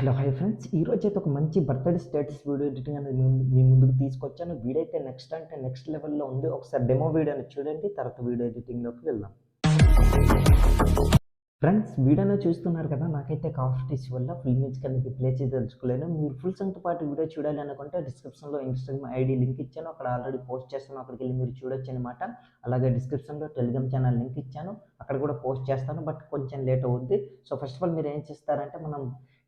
Hello hi friends, ఈరోజు అయితే ఒక మంచి బర్త్డే స్టేటస్ వీడియో ఎడిటింగ్ అనేది మీ ముందుకు తీసుకొచ్చాను. వీడియో అయితే నెక్స్ట్ లెవెల్లో ఉంది. ఒకసారి డెమో వీడియోని చూడండి, తర్వాత వీడియో ఎడిటింగ్లోకి వెళ్దాం. ఫ్రెండ్స్, వీడియోలో చూస్తున్నారు కదా, నాకైతే కాఫ్ ఇష్యూ వల్ల ఫుల్ మ్యూజిక్ అనేది ప్లే చేసి తెలుసుకోలేను. మీరు ఫుల్ సాంగ్తో పాటు వీడియో చూడాలి అనుకుంటే డిస్క్రిప్షన్లో ఇన్స్టాగ్రామ్ ఐడి లింక్ ఇచ్చాను, అక్కడ ఆల్రెడీ పోస్ట్ చేస్తాను, అక్కడికి వెళ్ళి మీరు చూడొచ్చు అనమాట. అలాగే డిస్క్రిప్షన్లో టెలిగ్రామ్ ఛానల్ లింక్ ఇచ్చాను, అక్కడ కూడా పోస్ట్ చేస్తాను, బట్ కొంచెం లేట్ అవుద్ది. సో ఫస్ట్ ఆఫ్ ఆల్ మీరు ఏం చేస్తారంటే, మనం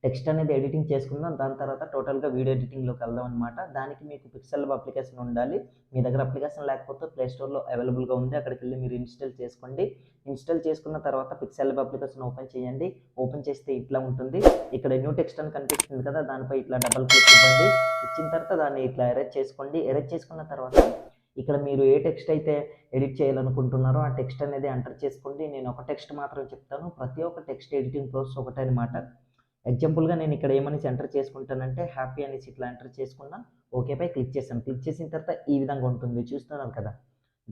టెక్స్ట్ అనేది ఎడిటింగ్ చేసుకుందాం, దాని తర్వాత టోటల్గా వీడియో ఎడిటింగ్లోకి వెళ్దాం అనమాట. దానికి మీకు పిక్సెల్ అప్లికేషన్ ఉండాలి. మీ దగ్గర అప్లికేషన్ లేకపోతే ప్లే స్టోర్లో అవైలబుల్గా ఉంది, అక్కడికి వెళ్ళి మీరు ఇన్స్టాల్ చేసుకోండి. ఇన్స్టాల్ చేసుకున్న తర్వాత పిక్సెల్ అప్లికేషన్ ఓపెన్ చేయండి. ఓపెన్ చేస్తే ఇట్లా ఉంటుంది. ఇక్కడ న్యూ టెక్స్ట్ అని కనిపిస్తుంది కదా, దానిపై ఇట్లా డబల్ క్లిక్ ఇవ్వండి. ఇచ్చిన తర్వాత దాన్ని ఇట్లా ఎరేజ్ చేసుకోండి. ఎరేజ్ చేసుకున్న తర్వాత ఇక్కడ మీరు ఏ టెక్స్ట్ అయితే ఎడిట్ చేయాలనుకుంటున్నారో ఆ టెక్స్ట్ అనేది ఎంటర్ చేసుకోండి. నేను ఒక టెక్స్ట్ మాత్రం చెప్తాను, ప్రతి ఒక్క టెక్స్ట్ ఎడిటింగ్ ప్రాసెస్ ఒకటే అనమాట. ఎగ్జాంపుల్గా నేను ఇక్కడ ఏమనేసి ఎంటర్ చేసుకుంటానంటే హ్యాపీ అనేసి ఇట్లా ఎంటర్ చేసుకున్నా. ఓకేపై క్లిక్ చేశాను. క్లిక్ చేసిన తర్వాత ఈ విధంగా ఉంటుంది, చూస్తున్నారు కదా.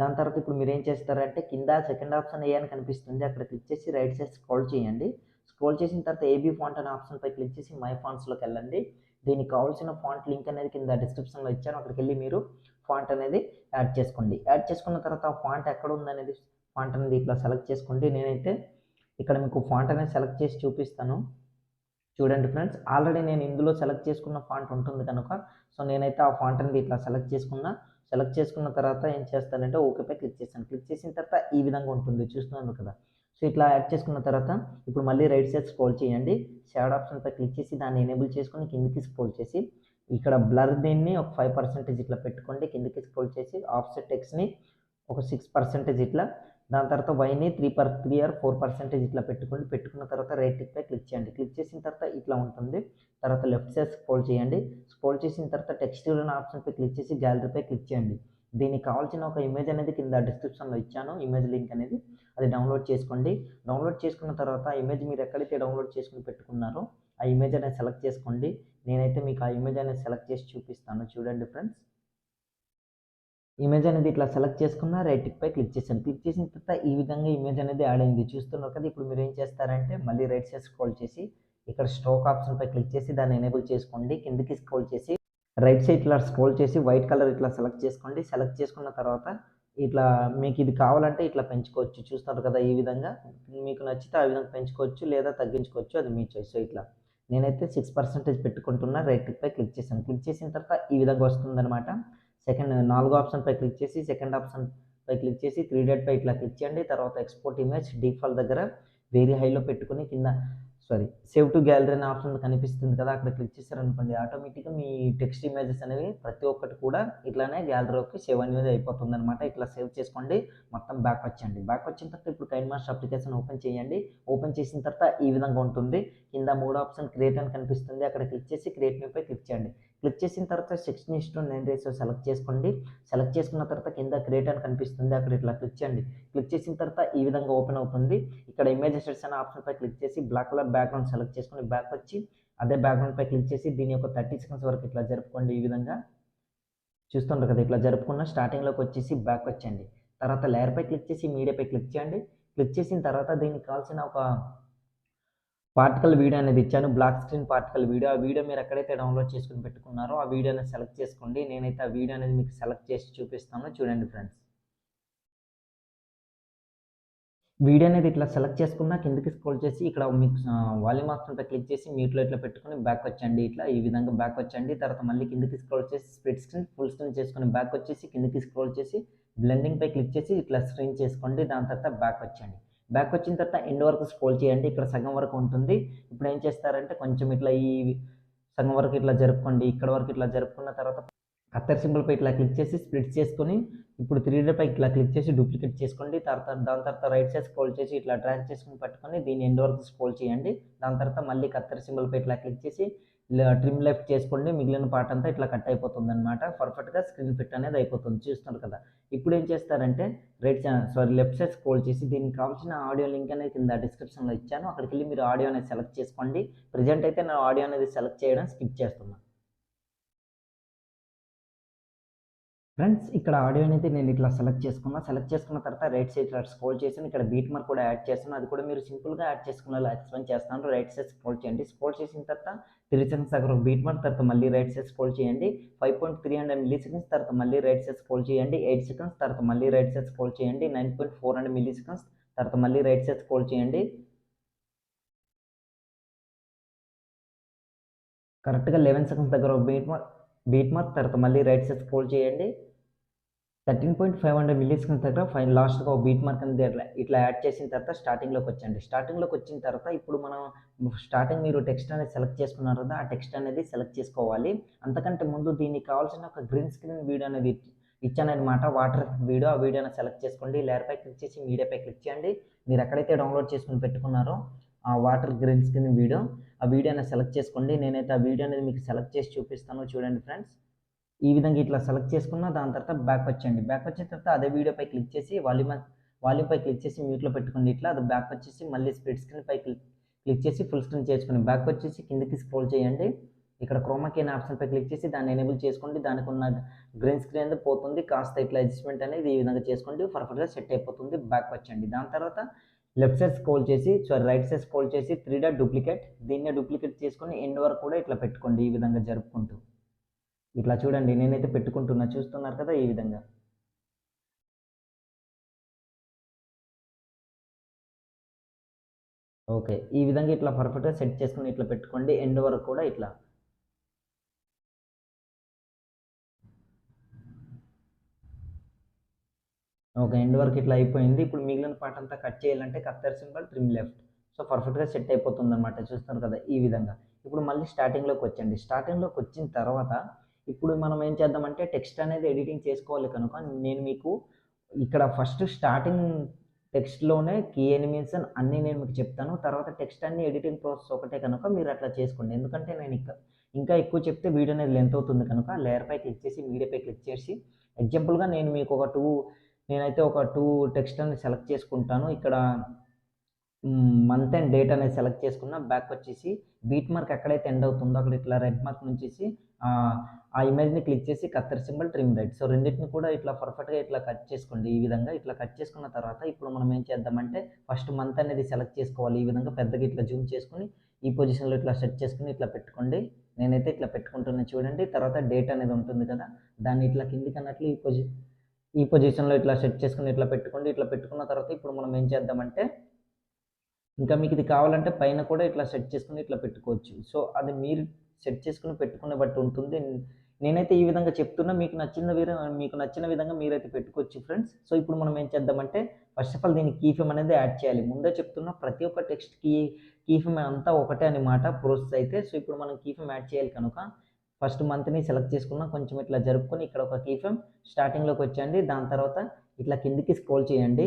దాని తర్వాత ఇప్పుడు మీరు ఏం చేస్తారంటే, కింద సెకండ్ ఆప్షన్ ఏ అని కనిపిస్తుంది, అక్కడ క్లిక్ చేసి రైట్ సైడ్ స్క్రోల్ చేయండి. స్క్రోల్ చేసిన తర్వాత ఏబీ ఫాంట్ అనే ఆప్షన్పై క్లిక్ చేసి మై ఫాంట్స్లోకి వెళ్ళండి. దీనికి కావాల్సిన ఫాంట్ లింక్ అనేది కింద డిస్క్రిప్షన్లో ఇచ్చాను, అక్కడికి వెళ్ళి మీరు ఫాంట్ అనేది యాడ్ చేసుకోండి. యాడ్ చేసుకున్న తర్వాత ఆ ఫాంట్ ఎక్కడ ఉందనేది ఫాంట్ అనేది ఇట్లా సెలెక్ట్ చేసుకోండి. నేనైతే ఇక్కడ మీకు ఫాంట్ అనేది సెలెక్ట్ చేసి చూపిస్తాను. చూడండి ఫ్రెండ్స్, ఆల్రెడీ నేను ఇందులో సెలెక్ట్ చేసుకున్న ఫాంట్ ఉంటుంది కనుక, సో నేనైతే ఆ ఫాంట్ అనేది ఇట్లా సెలెక్ట్ చేసుకున్న తర్వాత ఏం చేస్తానంటే ఓకేపై క్లిక్ చేస్తాను. క్లిక్ చేసిన తర్వాత ఈ విధంగా ఉంటుంది, చూస్తున్నాను కదా. సో ఇట్లా యాడ్ చేసుకున్న తర్వాత ఇప్పుడు మళ్ళీ రైట్ సైడ్ స్క్రోల్ చేయండి. షాడో ఆప్షన్పై క్లిక్ చేసి దాన్ని ఎనేబుల్ చేసుకొని కిందికి స్క్రోల్ చేసి ఇక్కడ బ్లర్ దీన్ని ఒక 5% ఇట్లా పెట్టుకోండి. కిందికి స్క్రోల్ చేసి ఆఫ్సెట్ టెక్స్ట్ని ఒక 6% ఇట్లా, దాని తర్వాత వైని 3 ఆర్ 4% ఇట్లా పెట్టుకోండి. పెట్టుకున్న తర్వాత రైట్ టిక్పై క్లిక్ చేయండి. క్లిక్ చేసిన తర్వాత ఇట్లా ఉంటుంది. తర్వాత లెఫ్ట్ సైడ్ స్క్రోల్ చేయండి. స్క్రోల్ చేసిన తర్వాత టెక్స్చర్ అనే ఆప్షన్పై క్లిక్ చేసి గ్యాలరీపై క్లిక్ చేయండి. దీనికి కావాల్సిన ఒక ఇమేజ్ అనేది కింద డిస్క్రిప్షన్లో ఇచ్చాను, ఇమేజ్ లింక్ అనేది, అది డౌన్లోడ్ చేసుకోండి. డౌన్లోడ్ చేసుకున్న తర్వాత ఇమేజ్ మీరు ఎక్కడైతే డౌన్లోడ్ చేసుకుని పెట్టుకున్నారో ఆ ఇమేజ్ అనేది సెలెక్ట్ చేసుకోండి. నేనైతే మీకు ఆ ఇమేజ్ అనేది సెలెక్ట్ చేసి చూపిస్తాను, చూడండి ఫ్రెండ్స్. ఇమేజ్ అనేది ఇట్లా సెలెక్ట్ చేసుకున్న రైట్ టిక్ పై క్లిక్ చేశాను. క్లిక్ చేసిన తర్వాత ఈ విధంగా ఇమేజ్ అనేది యాడ్ అయింది, చూస్తున్నారు కదా. ఇప్పుడు మీరు ఏం చేస్తారంటే మళ్ళీ రైట్ సైడ్ స్క్రోల్ చేసి ఇక్కడ స్ట్రోక్ ఆప్షన్పై క్లిక్ చేసి దాన్ని ఎనేబుల్ చేసుకోండి. కిందికి స్క్రోల్ చేసి రైట్ సైడ్ ఇట్లా స్క్రోల్ చేసి వైట్ కలర్ ఇట్లా సెలెక్ట్ చేసుకోండి. సెలెక్ట్ చేసుకున్న తర్వాత ఇట్లా మీకు ఇది కావాలంటే ఇట్లా పెంచుకోవచ్చు, చూస్తున్నారు కదా. ఈ విధంగా మీకు నచ్చితే ఆ విధంగా పెంచుకోవచ్చు లేదా తగ్గించుకోవచ్చు, అది మీ చాయిస్. సో ఇట్లా నేనైతే 6% పెట్టుకుంటున్నా. రైట్ టిక్ పై క్లిక్ చేశాను. క్లిక్ చేసిన తర్వాత ఈ విధంగా వస్తుందన్నమాట. నాలుగో ఆప్షన్పై క్లిక్ చేసి సెకండ్ ఆప్షన్పై క్లిక్ చేసి 3 డాట్ పై ఇట్లా క్లిక్ చేయండి. తర్వాత ఎక్స్పోర్ట్ ఇమేజ్ డిఫాల్ట్ దగ్గర వెరీ హైలో పెట్టుకుని కింద సేవ్ టు గ్యాలరీ అనే ఆప్షన్ కనిపిస్తుంది కదా, అక్కడ క్లిక్ చేశారనుకోండి, ఆటోమేటిక్గా మీ టెక్స్ట్ ఇమేజెస్ అనేవి ప్రతి ఒక్కటి కూడా ఇట్లానే గ్యాలరీలోకి సేవ్ అనేది అయిపోతుంది అనమాట. ఇట్లా సేవ్ చేసుకోండి. మొత్తం బ్యాక్ వచ్చండి. బ్యాక్ వచ్చిన తర్వాత ఇప్పుడు కైన్మాస్టర్ అప్లికేషన్ ఓపెన్ చేయండి. ఓపెన్ చేసిన తర్వాత ఈ విధంగా ఉంటుంది. కింద 3 ఆప్షన్ క్రియేట్ అని కనిపిస్తుంది, అక్కడ క్లిక్ చేసి క్రియేట్ న్యూ పై క్లిక్ చేయండి. క్లిక్ చేసిన తర్వాత 16:9 రేషియో సెలెక్ట్ చేసుకోండి. సెలెక్ట్ చేసుకున్న తర్వాత కింద క్రియేట్ అని కనిపిస్తుంది, అక్కడ ఇట్లా క్లిక్ చేయండి. క్లిక్ చేసిన తర్వాత ఈ విధంగా ఓపెన్ అవుతుంది. ఇక్కడ ఇమేజ్ సెట్స్ అనే ఆప్షన్పై క్లిక్ చేసి బ్లాక్ కలర్ బ్యాక్గ్రౌండ్ సెలెక్ట్ చేసుకొని బ్యాక్ వచ్చి అదే బ్యాక్గ్రౌండ్పై క్లిక్ చేసి దీని యొక్క 30 సెకండ్స్ వరకు ఇట్లా జరుపుకోండి. ఈ విధంగా చూస్తుంటారు కదా, ఇట్లా జరుపుకున్న స్టార్టింగ్లోకి వచ్చేసి బ్యాక్ వచ్చండి. తర్వాత లేయర్పై క్లిక్ చేసి మీడియాపై క్లిక్ చేయండి. క్లిక్ చేసిన తర్వాత దీనికి కావాల్సిన ఒక పార్టికల్ వీడియో అనేది ఇచ్చాను, బ్లాక్ స్క్రీన్ పార్టికల్ వీడియో. ఆ వీడియో మీరు ఎక్కడైతే డౌన్లోడ్ చేసుకుని పెట్టుకున్నారో ఆ వీడియో అనేది సెలెక్ట్ చేసుకోండి. నేనైతే ఆ వీడియో అనేది మీకు సెలెక్ట్ చేసి చూపిస్తాను, చూడండి ఫ్రెండ్స్. వీడియో అనేది ఇట్లా సెలెక్ట్ చేసుకున్న కిందకి స్క్రోల్ చేసి ఇక్కడ మీకు వాల్యూమ్ ఆప్షన్పై క్లిక్ చేసి మ్యూట్లో ఇట్లా పెట్టుకుని బ్యాక్ వచ్చండి. ఇట్లా ఈ విధంగా బ్యాక్ వచ్చండి. తర్వాత మళ్ళీ కిందకి స్క్రోల్ చేసి స్ప్లిట్ స్క్రీన్ ఫుల్ స్క్రీన్ చేసుకుని బ్యాక్ వచ్చేసి కిందకి స్క్రోల్ చేసి బ్లెండింగ్పై క్లిక్ చేసి ఇట్లా స్క్రీన్ చేసుకోండి. దాని తర్వాత బ్యాక్ వచ్చండి. బ్యాక్ వచ్చిన తర్వాత ఎండ్ వరకు స్క్రోల్ చేయండి. ఇక్కడ సగం వరకు ఉంటుంది. ఇప్పుడు ఏం చేస్తారంటే కొంచెం ఇట్లా ఈ సగం వరకు ఇట్లా జరుపుకోండి. ఇక్కడ వరకు ఇట్లా జరుపుకున్న తర్వాత కత్తెర్ సింబల్పై ఇట్లా క్లిక్ చేసి స్ప్లిట్ చేసుకొని ఇప్పుడు 3D పై ఇట్లా క్లిక్ చేసి డూప్లికేట్ చేసుకోండి. దాని తర్వాత రైట్ సైడ్ స్క్రోల్ చేసి ఇట్లా డ్రాగ్ చేసుకుని పట్టుకొని దీన్ని ఎండ్ వరకు స్క్రోల్ చేయండి. దాని తర్వాత మళ్ళీ కత్తెర్ సింబల్పై ఇట్లా క్లిక్ చేసి ట్రిమ్ లెఫ్ట్ చేసుకోండి. మిగిలిన పార్ట్ అంతా ఇట్లా కట్ అయిపోతుంది అనమాట. పర్ఫెక్ట్గా స్క్రీన్ ఫిట్ అనేది అయిపోతుంది, చూస్తున్నారు కదా. ఇప్పుడు ఏం చేస్తారంటే లెఫ్ట్ సైడ్ స్క్రోల్ చేసి దీనికి కావాల్సిన ఆడియో లింక్ అనేది కింద డిస్క్రిప్షన్లో ఇచ్చాను, అక్కడికి వెళ్ళి మీరు ఆడియో అనేది సెలెక్ట్ చేసుకోండి. ప్రజెంట్ అయితే నేను ఆడియో అనేది సెలెక్ట్ చేయడం స్కిప్ చేస్తున్నాను. ఫ్రెండ్స్ ఇక్కడ ఆడియో అనేది నేను ఇట్లా సెలెక్ట్ చేసుకున్న తర్వాత రైట్ సైడ్ ఇట్లా స్క్రోల్ చేసి ఇక్కడ బీట్ మార్క్ కూడా యాడ్ చేస్తాను. అది కూడా మీరు సింపుల్గా యాడ్ చేసుకునేలా ఎక్స్ప్లెయిన్ చేస్తాను. రైట్ సైడ్ స్క్రోల్ చేయండి. స్క్రోల్ చేసిన తర్వాత 3 సెకండ్స్ దగ్గర ఒక బీట్ మార్క్, తర్వాత మళ్ళీ రైట్ సైడ్ స్క్రోల్ చేయండి. 5.300 మిల్లీ సెకండ్స్, తర్వాత మళ్ళీ రైట్ సైడ్ స్క్రోల్ చేయండి. 8 సెకండ్స్, తర్వాత మళ్ళీ రైట్ సైడ్ స్క్రోల్ చేయండి. 9.400 మిల్లీ సెకండ్స్, తర్వాత మళ్ళీ రైట్ సైడ్ స్క్రోల్ చేయండి. కరెక్ట్గా 11 సెకండ్స్ దగ్గర ఒక బీట్ మార్క్, తర్వాత మళ్ళీ రైట్ సైడ్ స్క్రోల్ చేయండి. 13.500 మిల్లీ సెకండ్స్ దగ్గర లాస్ట్గా ఒక బీట్ మార్క్ అనేది ఇట్లా యాడ్ చేసిన తర్వాత స్టార్టింగ్లోకి వచ్చండి. స్టార్టింగ్లోకి వచ్చిన తర్వాత ఇప్పుడు మనం స్టార్టింగ్ మీరు టెక్స్ట్ అనేది సెలెక్ట్ చేసుకున్నారు కదా, ఆ టెక్స్ట్ అనేది సెలెక్ట్ చేసుకోవాలి. అంతకంటే ముందు దీనికి కావాల్సిన ఒక గ్రీన్ స్క్రీన్ వీడియో అనేది ఇచ్చానమాట, వాటర్ వీడియో. ఆ వీడియోని సెలెక్ట్ చేసుకోండి. లేయర్పై క్లిక్ చేసి మీడియాపై క్లిక్ చేయండి. మీరు ఎక్కడైతే డౌన్లోడ్ చేసుకుని పెట్టుకున్నారో ఆ వాటర్ గ్రీన్ స్క్రీన్ వీడియో, ఆ వీడియోని సెలెక్ట్ చేసుకోండి. నేనైతే ఆ వీడియో అనేది మీకు సెలెక్ట్ చేసి చూపిస్తాను. చూడండి ఫ్రెండ్స్, ఈ విధంగా ఇట్లా సెలెక్ట్ చేసుకున్న దాని తర్వాత బ్యాక్ వచ్చేయండి. బ్యాక్ వచ్చిన తర్వాత అదే వీడియోపై క్లిక్ చేసి వాల్యూమ్పై క్లిక్ చేసి మ్యూట్లో పెట్టుకోండి. ఇట్లా అది బ్యాక్ వచ్చేసి మళ్ళీ స్ప్లిట్ స్క్రీన్ పై క్లిక్ చేసి ఫుల్ స్క్రీన్ చేసుకుని బ్యాక్ వచ్చేసి కిందకి స్క్రోల్ చేయండి. ఇక్కడ క్రోమాకీ అనే ఆప్షన్పై క్లిక్ చేసి దాన్ని ఎనేబుల్ చేసుకోండి. దానికి ఉన్న గ్రీన్ స్క్రీన్ అనేది పోతుంది. కాస్త ఇట్లా అడ్జస్ట్మెంట్ అనేది ఈ విధంగా చేసుకోండి. పర్ఫెక్ట్గా సెట్ అయిపోతుంది. బ్యాక్ వచ్చండి. దాని తర్వాత లెఫ్ట్ సైడ్ స్క్రోల్ చేసి రైట్ సైడ్ స్క్రోల్ చేసి 3 డాట్ డూప్లికేట్, దీన్నే డూప్లికేట్ చేసుకొని ఎండ్ వరకు కూడా ఇట్లా పెట్టుకోండి. ఈ విధంగా జరుపుకుంటూ ఇట్లా చూడండి, నేనైతే పెట్టుకుంటున్నా, చూస్తున్నారు కదా ఈ విధంగా. ఓకే, ఈ విధంగా ఇట్లా పర్ఫెక్ట్గా సెట్ చేసుకుని ఇట్లా పెట్టుకోండి ఎండ్ వరకు కూడా ఇట్లా. ఓకే, ఎండ్ వరకు ఇట్లా అయిపోయింది. ఇప్పుడు మిగిలిన పార్ట్ అంతా కట్ చేయాలంటే కత్తెర సింబల్ ట్రిమ్ లెఫ్ట్. సో పర్ఫెక్ట్గా సెట్ అయిపోతుంది అనమాట. చూస్తున్నారు కదా ఈ విధంగా. ఇప్పుడు మళ్ళీ స్టార్టింగ్లోకి వచ్చండి. స్టార్టింగ్లోకి వచ్చిన తర్వాత ఇప్పుడు మనం ఏం చేద్దామంటే టెక్స్ట్ అనేది ఎడిటింగ్ చేసుకోవాలి కనుక నేను మీకు ఇక్కడ ఫస్ట్ స్టార్టింగ్ టెక్స్ట్లోనే కీ ఎనిమేషన్ అన్నీ నేను మీకు చెప్తాను. తర్వాత టెక్స్ట్ అన్ని ఎడిటింగ్ ప్రాసెస్ ఒకటే కనుక మీరు అట్లా చేసుకోండి. ఎందుకంటే నేను ఇంకా ఎక్కువ చెప్తే వీడియో అనేది లెంత్ అవుతుంది కనుక లేయర్పై క్లిక్ చేసి మీడియాపై క్లిక్ చేసి ఎగ్జాంపుల్గా నేను మీకు నేనైతే ఒక 2 టెక్స్ట్ అనేది సెలెక్ట్ చేసుకుంటాను. ఇక్కడ మంత్ అండ్ డేట్ అనేది సెలెక్ట్ చేసుకున్న. బ్యాక్ వచ్చేసి బీట్ మార్క్ ఎక్కడైతే ఎండ్ అవుతుందో అక్కడ ఇట్లా రెడ్ మార్క్ నుంచి ఆ ఇమేజ్ని క్లిక్ చేసి కత్తెర సింబల్ ట్రిమ్ రైట్. సో రెండింటిని కూడా ఇట్లా పర్ఫెక్ట్గా ఇట్లా కట్ చేసుకోండి. ఈ విధంగా ఇట్లా కట్ చేసుకున్న తర్వాత ఇప్పుడు మనం ఏం చేద్దామంటే ఫస్ట్ మంత్ అనేది సెలెక్ట్ చేసుకోవాలి. ఈ విధంగా పెద్దగా ఇట్లా జూమ్ చేసుకుని ఈ పొజిషన్లో ఇట్లా సెట్ చేసుకుని ఇట్లా పెట్టుకోండి. నేనైతే ఇట్లా పెట్టుకుంటున్నా చూడండి. తర్వాత డేట్ అనేది ఉంటుంది కదా, దాన్ని ఇట్లా కిందికి అన్నట్లు ఈ పొజిషన్లో ఇట్లా సెట్ చేసుకుని ఇట్లా పెట్టుకోండి. ఇట్లా పెట్టుకున్న తర్వాత ఇప్పుడు మనం ఏం చేద్దామంటే ఇంకా మీకు ఇది కావాలంటే పైన కూడా ఇట్లా సెట్ చేసుకుని ఇట్లా పెట్టుకోవచ్చు. సో అది మీరు సెట్ చేసుకుని పెట్టుకునే బట్టి ఉంటుంది. నేనైతే ఈ విధంగా చెప్తున్నా, మీకు నచ్చిన విధంగా మీరైతే పెట్టుకోవచ్చు ఫ్రెండ్స్. సో ఇప్పుడు మనం ఏం చేద్దామంటే ఫస్ట్ ఆఫ్ ఆల్ దీనికి కీ ఫేమ్ అనేది యాడ్ చేయాలి. ముందే చెప్తున్నా, ప్రతి ఒక్క టెక్స్ట్ కీ ఫేమ్ అంతా ఒకటే అనమాట ప్రోసెస్ అయితే. సో ఇప్పుడు మనం కీ ఫేమ్ యాడ్ చేయాలి కనుక ఫస్ట్ మంత్ని సెలెక్ట్ చేసుకున్నాం, కొంచెం ఇట్లా జరుపుకొని ఇక్కడ ఒక కీ ఫేమ్ స్టార్టింగ్లోకి వచ్చండి. దాని తర్వాత ఇట్లా కిందికి స్క్రోల్ చేయండి.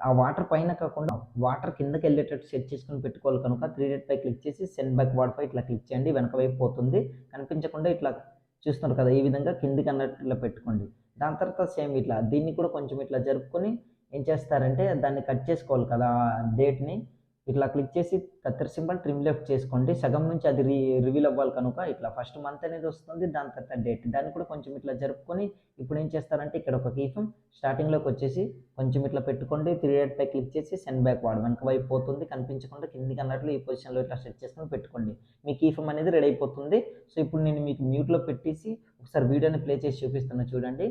ఆ వాటర్ పైన కాకుండా వాటర్ కిందకి వెళ్ళేటట్టు సెట్ చేసుకుని పెట్టుకోవాలి కనుక 3 డాట్ పై క్లిక్ చేసి సెండ్ బ్యాక్ వార్డ్ పై ఇట్లా క్లిక్ చేయండి. వెనక వైపు పోతుంది, కనిపించకుండా ఇట్లా చూస్తున్నారు కదా ఈ విధంగా కిందికి అన్నట్టు ఇట్లా పెట్టుకోండి. దాని తర్వాత సేమ్ ఇట్లా దీన్ని కూడా కొంచెం ఇట్లా జరుపుకొని ఏం చేస్తారంటే దాన్ని కట్ చేసుకోవాలి కదా డేట్ని. ఇట్లా క్లిక్ చేసి కత్తెర సింబల్ ట్రిమ్ లెఫ్ట్ చేసుకోండి. సగం నుంచి అది రివీల్ అవ్వాలి కనుక ఇట్లా ఫస్ట్ మంత్ అనేది వస్తుంది, దాని తర్వాత డేట్. దాన్ని కూడా కొంచెం ఇట్లా జరుపుకొని ఇప్పుడు ఏం చేస్తారంటే ఇక్కడ ఒక కీ ఫేమ్ స్టార్టింగ్లోకి వచ్చేసి కొంచెం ఇట్లా పెట్టుకోండి. 3 డాట్ పై క్లిక్ చేసి సెండ్ బ్యాక్ వార్డ్ వెనక వైపు పోతుంది, కనిపించకుండా కిందికి అన్నట్లు ఈ పొజిషన్లో ఇట్లా సెట్ చేసుకొని పెట్టుకోండి. మీ కీ ఫేమ్ అనేది రెడీ అయిపోతుంది. సో ఇప్పుడు నేను మీకు మ్యూట్లో పెట్టేసి ఒకసారి వీడియోని ప్లే చేసి చూపిస్తున్నా చూడండి.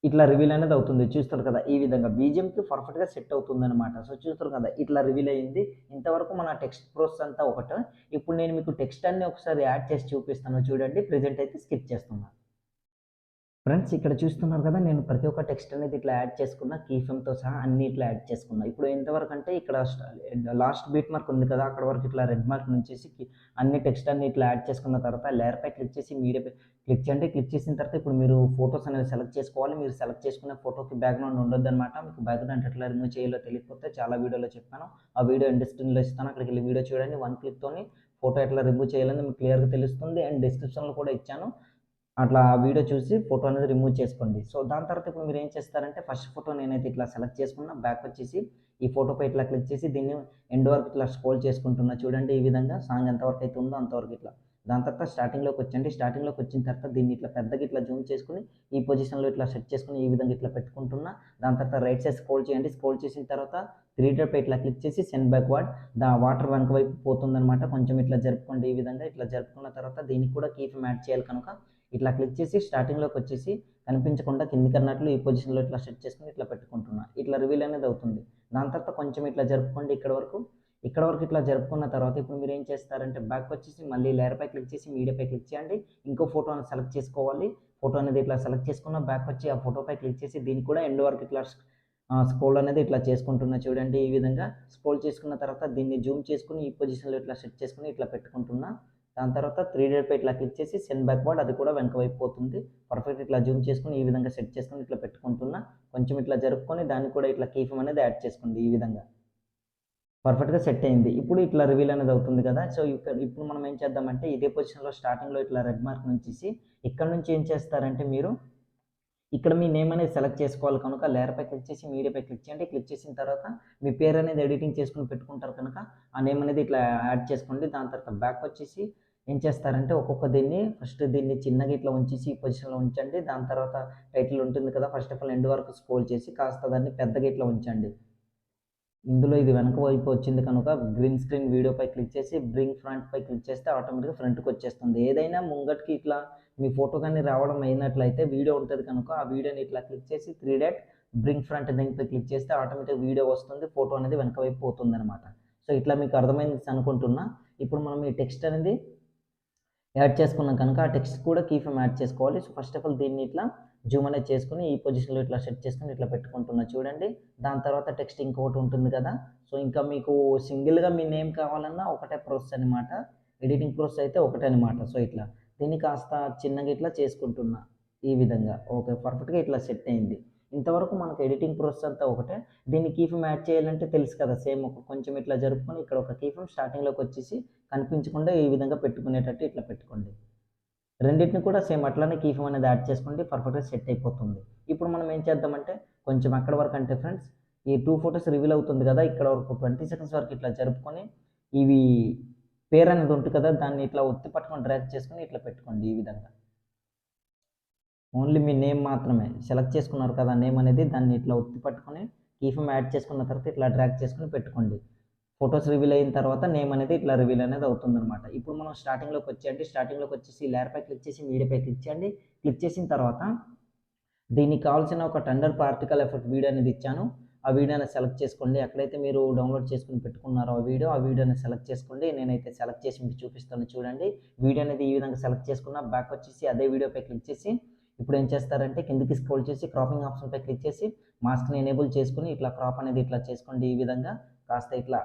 ఇట్లా రివీల్ అనేది అవుతుంది. చూస్తారు కదా ఈ విధంగా బీజిఎంకి పర్ఫెక్ట్గా సెట్ అవుతుంది అనమాట. సో చూస్తారు కదా ఇట్లా రివీల్ అయ్యింది. ఇంతవరకు మన టెక్స్ట్ ప్రాసెస్ అంతా ఒకటే. ఇప్పుడు నేను మీకు టెక్స్ట్ అన్ని ఒకసారి యాడ్ చేసి చూపిస్తాను చూడండి. ప్రెజెంట్ అయితే స్కిప్ చేస్తున్నాను. ఫ్రెండ్స్ ఇక్కడ చూస్తున్నారు కదా, నేను ప్రతి ఒక్క టెక్స్ట్ అనేది ఇట్లా యాడ్ చేసుకున్న, కీ ఫేమ్తో సహా అన్ని ఇట్లా యాడ్ చేసుకున్నా. ఇప్పుడు ఎంతవరకు అంటే ఇక్కడ లాస్ట్ బీట్ మార్క్ ఉంది కదా, అక్కడ వరకు ఇట్లా రెడ్ మార్క్ నుంచేసి అన్ని టెక్స్ట్ అన్ని ఇట్లా యాడ్ చేసుకున్న తర్వాత లేయర్పై క్లిక్ చేసి మీడియాపై క్లిక్ చేయండి. క్లిక్ చేసిన తర్వాత ఇప్పుడు మీరు ఫొటోస్ అనేది సెలెక్ట్ చేసుకోవాలి. మీరు సెలెక్ట్ చేసుకున్న ఫోటోకి బ్యాక్గ్రౌండ్ ఉండొద్దు అనమాట. మీకు బ్యాక్గ్రౌండ్ ఎట్లా రిమూవ్ చేయాలో తెలియకపోతే చాలా వీడియోలో చెప్పాను, ఆ వీడియో డిస్క్రిప్షన్లో ఇస్తాను, అక్కడికి వెళ్ళి వీడియో చూడండి. 1 క్లిక్తోని ఫోటో ఎట్లా రిమూవ్ చేయాలని మీకు క్లియర్గా తెలుస్తుంది. అండ్ డిస్క్రిప్షన్లో కూడా ఇచ్చాను, అట్లా ఆ వీడియో చూసి ఫోటో అనేది రిమూవ్ చేసుకోండి. సో దాని తర్వాత ఇప్పుడు మీరు ఏం చేస్తారంటే ఫస్ట్ ఫోటో నేనైతే ఇట్లా సెలెక్ట్ చేసుకున్నా. బ్యాక్ వచ్చేసి ఈ ఫోటోపై ఇట్లా క్లిక్ చేసి దీన్ని ఎండ్ వరకు ఇట్లా స్క్రోల్ చేసుకుంటున్నా చూడండి. ఈ విధంగా సాంగ్ ఎంతవరకు అయితే ఉందో అంతవరకు ఇట్లా. దాని తర్వాత స్టార్టింగ్లోకి వచ్చండి. స్టార్టింగ్లోకి వచ్చిన తర్వాత దీన్ని ఇట్లా పెద్దగా ఇట్లా జూమ్ చేసుకుని ఈ పొజిషన్లో ఇట్లా సెట్ చేసుకుని ఈ విధంగా ఇట్లా పెట్టుకుంటున్నా. దాని తర్వాత రైట్ సైడ్ స్క్రోల్ చేయండి. స్క్రోల్ చేసిన తర్వాత 3 డాట్ పై ఇట్లా క్లిక్ చేసి సెండ్ బ్యాక్వర్డ్ వాటర్ వెనక వైపు పోతుందన్నమాట. కొంచెం ఇట్లా జరుపుకోండి. ఈ విధంగా ఇట్లా జరుపుకున్న తర్వాత దీనికి కూడా కీ ఫ్రేమ్ యాడ్ చేయాలి కనుక ఇట్లా క్లిక్ చేసి స్టార్టింగ్లోకి వచ్చేసి కనిపించకుండా కిందికి అన్నట్లు ఈ పొజిషన్లో ఇట్లా సెట్ చేసుకుని ఇట్లా పెట్టుకుంటున్నా. ఇట్లా రివీల్ అనేది అవుతుంది. దాని తర్వాత కొంచెం ఇట్లా జరుపుకోండి ఇక్కడ వరకు ఇట్లా జరుపుకున్న తర్వాత ఇప్పుడు మీరు ఏం చేస్తారంటే బ్యాక్ వచ్చేసి మళ్ళీ లేయర్ పై క్లిక్ చేసి మీడియాపై క్లిక్ చేయండి. ఇంకో ఫోటో అనేది సెలెక్ట్ చేసుకోవాలి. ఫోటో అనేది ఇట్లా సెలెక్ట్ చేసుకున్న బ్యాక్ వచ్చి ఆ ఫోటోపై క్లిక్ చేసి దీనికి కూడా ఎండ్ వరకు ఇట్లా స్క్రోల్ అనేది ఇట్లా చేసుకుంటున్నా చూడండి. ఈ విధంగా స్క్రోల్ చేసుకున్న తర్వాత దీన్ని జూమ్ చేసుకుని ఈ పొజిషన్లో ఇట్లా సెట్ చేసుకుని ఇట్లా పెట్టుకుంటున్నా. దాని తర్వాత 3 డాట్ పై ఇట్లా క్లిక్ చేసి సెండ్ బ్యాక్వర్డ్ అది కూడా వెనక వైపు పోతుంది. పర్ఫెక్ట్ ఇట్లా జూమ్ చేసుకుని ఈ విధంగా సెట్ చేసుకుని ఇట్లా పెట్టుకుంటున్నా. కొంచెం ఇట్లా జరుపుకొని దాన్ని కూడా ఇట్లా కీ ఫ్రేమ్ అనేది యాడ్ చేసుకోండి. ఈ విధంగా పర్ఫెక్ట్గా సెట్ అయింది. ఇప్పుడు ఇట్లా రివీల్ అనేది అవుతుంది కదా. సో ఇప్పుడు మనం ఏం చేద్దామంటే ఇదే పొజిషన్లో స్టార్టింగ్లో ఇట్లా రెడ్ మార్క్ నుంచి ఇక్కడ నుంచి ఏం చేస్తారంటే మీరు ఇక్కడ మీ నేమ్ అనేది సెలెక్ట్ చేసుకోవాలి కనుక లేయర్ పై క్లిక్ చేసి మీడియాపై క్లిక్ చేయండి. క్లిక్ చేసిన తర్వాత మీ పేరు అనేది ఎడిటింగ్ చేసుకుని పెట్టుకుంటారు కనుక ఆ నేమ్ అనేది ఇట్లా యాడ్ చేసుకోండి. దాని తర్వాత బ్యాక్ వచ్చేసి ఏం చేస్తారంటే ఒక్కొక్క దీన్ని ఫస్ట్ దీన్ని చిన్నగా ఇట్లా ఉంచేసి ఈ పొజిషన్లో ఉంచండి. దాని తర్వాత టైటిల్ ఉంటుంది కదా, ఫస్ట్ ఆఫ్ ఆల్ ఎండ్ వరకు స్క్రోల్ చేసి కాస్త దాన్ని పెద్దగా ఇట్లా ఉంచండి. ఇందులో ఇది వెనక వైపు వచ్చింది కనుక గ్రీన్ స్క్రీన్ వీడియోపై క్లిక్ చేసి బ్రింగ్ ఫ్రంట్ పై క్లిక్ చేస్తే ఆటోమేటిక్గా ఫ్రంట్కి వచ్చేస్తుంది. ఏదైనా ముంగటికి ఇట్లా మీ ఫోటో కానీ రావడం అయినట్లయితే వీడియో ఉంటుంది కనుక ఆ వీడియోని ఇట్లా క్లిక్ చేసి 3 డాట్ బ్రింగ్ ఫ్రంట్ దీనిపై క్లిక్ చేస్తే ఆటోమేటిక్ వీడియో వస్తుంది. ఫోటో అనేది వెనక వైపు పోతుంది అనమాట. సో ఇట్లా మీకు అర్థమైంది అనుకుంటున్నా. ఇప్పుడు మనం ఈ టెక్స్ట్ అనేది యాడ్ చేసుకున్నాం కనుక ఆ టెక్స్ట్ కూడా కీ ఫ్రేమ్ యాడ్ చేసుకోవాలి. సో ఫస్ట్ ఆఫ్ ఆల్ దీన్ని ఇట్లా జూమ్ అనేది చేసుకుని ఈ పొజిషన్లో ఇట్లా సెట్ చేసుకుని ఇట్లా పెట్టుకుంటున్నా చూడండి. దాని తర్వాత టెక్స్ట్ ఇంకొకటి ఉంటుంది కదా. సో ఇంకా మీకు సింగిల్గా మీ నేమ్ కావాలన్నా ఒకటే ప్రాసెస్ అనమాట. ఎడిటింగ్ ప్రాసెస్ అయితే ఒకటే అనమాట. సో ఇట్లా దీన్ని కాస్త చిన్నగా ఇట్లా చేసుకుంటున్నా ఈ విధంగా. ఓకే, పర్ఫెక్ట్గా ఇట్లా సెట్ అయింది. ఇంతవరకు మనకు ఎడిటింగ్ ప్రాసెస్ అంతా ఒకటే. దీన్ని కీ ఫ్రేమ్ యాడ్ చేయాలంటే తెలుసు కదా, సేమ్ ఒక కొంచెం ఇట్లా జరుపుకొని ఇక్కడ ఒక కీ ఫ్రేమ్ స్టార్టింగ్లోకి వచ్చేసి కనిపించకుండా ఈ విధంగా పెట్టుకునేటట్టు ఇట్లా పెట్టుకోండి. రెండింటిని కూడా సేమ్ అట్లానే కీ ఫ్రేమ్ అనేది యాడ్ చేసుకోండి. పర్ఫెక్ట్గా సెట్ అయిపోతుంది. ఇప్పుడు మనం ఏం చేద్దామంటే కొంచెం ఎక్కడ వరకు అంటే ఫ్రెండ్స్ ఈ 2 ఫొటోస్ రివీల్ అవుతుంది కదా, ఇక్కడ వరకు 20 సెకండ్స్ వరకు ఇట్లా జరుపుకొని ఇవి పేరు అనేది ఉంటుంది కదా దాన్ని ఇట్లా ఒత్తి పట్టుకొని డ్రాగ్ చేసుకొని ఇట్లా పెట్టుకోండి. ఈ విధంగా ఓన్లీ మీ నేమ్ మాత్రమే సెలెక్ట్ చేసుకున్నారు కదా నేమ్ అనేది, దాన్ని ఇట్లా ఒత్తి పట్టుకొని కీ ఫ్రేమ్ యాడ్ చేసుకున్న తర్వాత ఇట్లా డ్రాగ్ చేసుకుని పెట్టుకోండి. ఫొటోస్ రివీల్ అయిన తర్వాత నేమ్ అనేది ఇట్లా రివీల్ అనేది అవుతుందన్నమాట. ఇప్పుడు మనం స్టార్టింగ్లోకి వచ్చేయండి. స్టార్టింగ్లోకి వచ్చేసి లేయర్ పై క్లిక్ చేసి మీడియాపై క్లిక్ చేయండి. క్లిక్ చేసిన తర్వాత దీనికి కావాల్సిన ఒక టెండర్ పార్టికల్ ఎఫెక్ట్ వీడియో అనేది ఇచ్చాను. ఆ వీడియోని సెలెక్ట్ చేసుకోండి. ఎక్కడైతే మీరు డౌన్లోడ్ చేసుకుని పెట్టుకున్నారో ఆ వీడియోని సెలెక్ట్ చేసుకోండి. నేనైతే సెలెక్ట్ చేసి మీకు చూపిస్తాను చూడండి. వీడియో అనేది ఈ విధంగా సెలెక్ట్ చేసుకున్న బ్యాక్ వచ్చేసి అదే వీడియోపై క్లిక్ చేసి ఇప్పుడు ఏం చేస్తారంటే కిందికి స్క్రోల్ చేసి క్రాపింగ్ ఆప్షన్పై క్లిక్ చేసి మాస్క్ని ఎనేబుల్ చేసుకుని ఇట్లా క్రాప్ అనేది ఇట్లా చేసుకోండి. ఈ విధంగా కాస్త ఇట్లా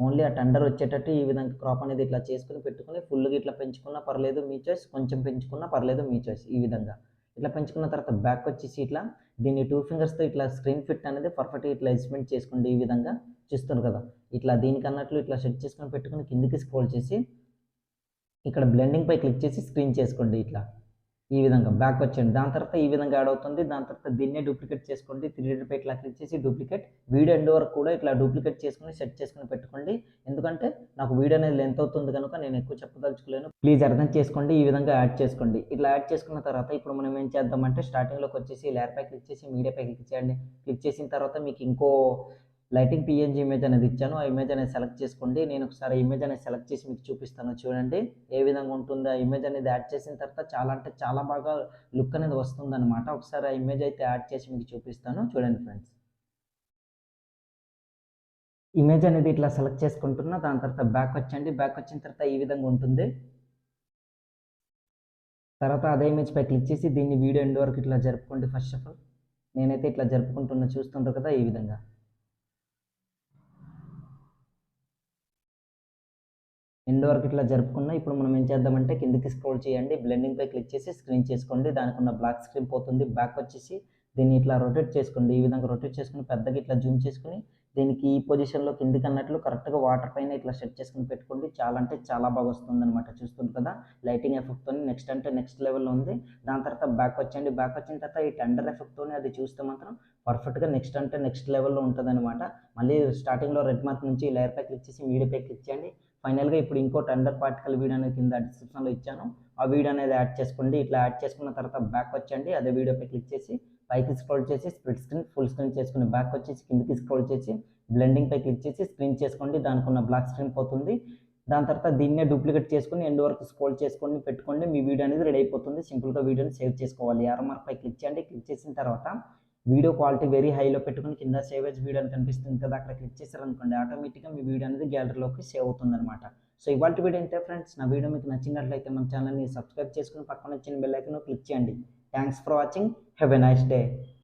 ఓన్లీ ఆ టెండర్ వచ్చేటట్టు ఈ విధంగా క్రాప్ అనేది ఇట్లా చేసుకుని పెట్టుకుని ఫుల్గా ఇట్లా పెంచుకున్నా పర్లేదు మీ చాయిస్, కొంచెం పెంచుకున్నా పర్లేదు మీ చాయిస్. ఈ విధంగా ఇట్లా పెంచుకున్న తర్వాత బ్యాక్ వచ్చేసి ఇట్లా దీన్ని 2 ఫింగర్స్తో ఇట్లా స్క్రీన్ ఫిట్ అనేది పర్ఫెక్ట్గా ఇట్లా అడ్జస్ట్మెంట్ చేసుకోండి. ఈ విధంగా చూస్తారు కదా, ఇట్లా దీనికి అన్నట్లు ఇట్లా సెట్ చేసుకొని పెట్టుకుని కిందికి స్క్రోల్ చేసి ఇక్కడ బ్లెండింగ్ పై క్లిక్ చేసి స్క్రీన్ చేసుకోండి. ఇట్లా ఈ విధంగా బ్యాక్ వచ్చేయండి. దాని తర్వాత ఈ విధంగా యాడ్ అవుతుంది. దాని తర్వాత దీన్నే డూప్లికేట్ చేసుకోండి. 3 డాట్ పై ఇట్లా క్లిక్ చేసి డూప్లికేట్ వీడియో ఎండ్ వరకు కూడా ఇట్లా డూప్లికేట్ చేసుకుని సెట్ చేసుకుని పెట్టుకోండి. ఎందుకంటే నాకు వీడియో అనేది లెంత్ అవుతుంది కనుక నేను ఎక్కువ చెప్పదలుచుకోలేను, ప్లీజ్ అర్థం చేసుకోండి. ఈ విధంగా యాడ్ చేసుకోండి. ఇట్లా యాడ్ చేసుకున్న తర్వాత ఇప్పుడు మనం ఏం చేద్దామంటే స్టార్టింగ్లోకి వచ్చేసి లేయర్ పై క్లిక్ చేసి మీడియాపై క్లిక్ చేయండి. క్లిక్ చేసిన తర్వాత మీకు ఇంకో లైటింగ్ పిఎన్జీ ఇమేజ్ అనేది ఇచ్చాను. ఆ ఇమేజ్ అనేది సెలెక్ట్ చేసుకోండి. నేను ఒకసారి ఇమేజ్ అనేది సెలెక్ట్ చేసి మీకు చూపిస్తాను చూడండి ఏ విధంగా ఉంటుందో. ఆ ఇమేజ్ అనేది యాడ్ చేసిన తర్వాత చాలా అంటే చాలా బాగా లుక్ అనేది వస్తుంది అనమాట. ఒకసారి ఆ ఇమేజ్ అయితే యాడ్ చేసి మీకు చూపిస్తాను చూడండి ఫ్రెండ్స్. ఇమేజ్ అనేది ఇట్లా సెలెక్ట్ చేసుకుంటున్నా. దాని తర్వాత బ్యాక్ వచ్చండి. బ్యాక్ వచ్చిన తర్వాత ఈ విధంగా ఉంటుంది. తర్వాత అదే ఇమేజ్ పై క్లిక్ చేసి దీన్ని వీడియో ఎండ్ వరకు ఇట్లా జరుపుకోండి. ఫస్ట్ ఆఫ్ ఆల్ నేనైతే ఇట్లా జరుపుకుంటున్నా, చూస్తుంటారు కదా ఈ విధంగా. ఎండ్ వరకు ఇట్లా జరుపుకున్నా. ఇప్పుడు మనం ఏం చేద్దామంటే కిందికి స్క్రోల్ చేయండి. బ్లెండింగ్ పై క్లిక్ చేసి స్క్రీన్ చేసుకోండి. దానికి ఉన్న బ్లాక్ స్క్రీన్ పోతుంది. బ్యాక్ వచ్చేసి దీన్ని ఇట్లా రొటేట్ చేసుకోండి. ఈ విధంగా రొటేట్ చేసుకుని పెద్దగా ఇట్లా జూమ్ చేసుకుని దీనికి ఈ పొజిషన్లో కిందికి అన్నట్లు కరెక్ట్గా వాటర్ పైన ఇట్లా సెట్ చేసుకుని పెట్టుకోండి. చాలా అంటే చాలా బాగా వస్తుందన్నమాట. చూస్తుంది కదా లైటింగ్ ఎఫెక్ట్తో నెక్స్ట్ అంటే నెక్స్ట్ లెవెల్లో ఉంది. దాని తర్వాత బ్యాక్ వచ్చేయండి. బ్యాక్ వచ్చిన తర్వాత ఈ టెండర్ ఎఫెక్ట్తో అది చూస్తే మాత్రం పర్ఫెక్ట్గా నెక్స్ట్ అంటే నెక్స్ట్ లెవెల్లో ఉంటుందన్నమాట. మళ్ళీ స్టార్టింగ్లో రెడ్ మార్క్ నుంచి లేయర్ పై క్లిక్ చేసి మీడియా పై క్లిక్ చేయండి. ఫైనల్గా ఇప్పుడు ఇంకో టెండర్ పార్టికల్ వీడియో అనేది కింద డిస్క్రిప్షన్లో ఇచ్చాను. ఆ వీడియో అనేది యాడ్ చేసుకోండి. ఇట్లా యాడ్ చేసుకున్న తర్వాత బ్యాక్ వచ్చేయండి. అదే వీడియోపై క్లిక్ చేసి పైకి స్క్రోల్ చేసి స్ప్లిట్ స్క్రీన్ ఫుల్ స్క్రీన్ చేసుకుని బ్యాక్ వచ్చేసి కిందికి స్క్రోల్ చేసి బ్లెండింగ్ పై క్లిక్ చేసి స్క్రీన్ చేసుకోండి. దానికి ఉన్న బ్లాక్ స్క్రీన్ పోతుంది. దాని తర్వాత దీన్నే డూప్లికేట్ చేసుకుని ఎండ్ వరకు స్క్రోల్ చేసుకొని పెట్టుకోండి. మీ వీడియో అనేది రెడీ అయిపోతుంది. సింపుల్గా వీడియోని సేవ్ చేసుకోవాలి. యారో మార్క్ పై క్లిక్ చేయండి. క్లిక్ చేసిన తర్వాత వీడియో క్వాలిటీ వెరీ హైలో పెట్టుకుని కింద సేవ్ యాజ్ వీడియో అని కనిపిస్తుంది కదా, అక్కడ క్లిక్ చేశారనుకోండి ఆటోమేటిక్గా మీ వీడియో అనేది గ్యాలరీలోకి సేవ్ అవుతుంది అనమాట. సో ఇవాళ వీడియో ఇంతే ఫ్రెండ్స్. నా వీడియో మీకు నచ్చినట్లయితే మన ఛానల్ని సబ్స్క్రైబ్ చేసుకుని పక్కన వచ్చిన బెల్ ఐకాన్ క్లిక్ చేయండి. Thanks for watching. Have a nice day.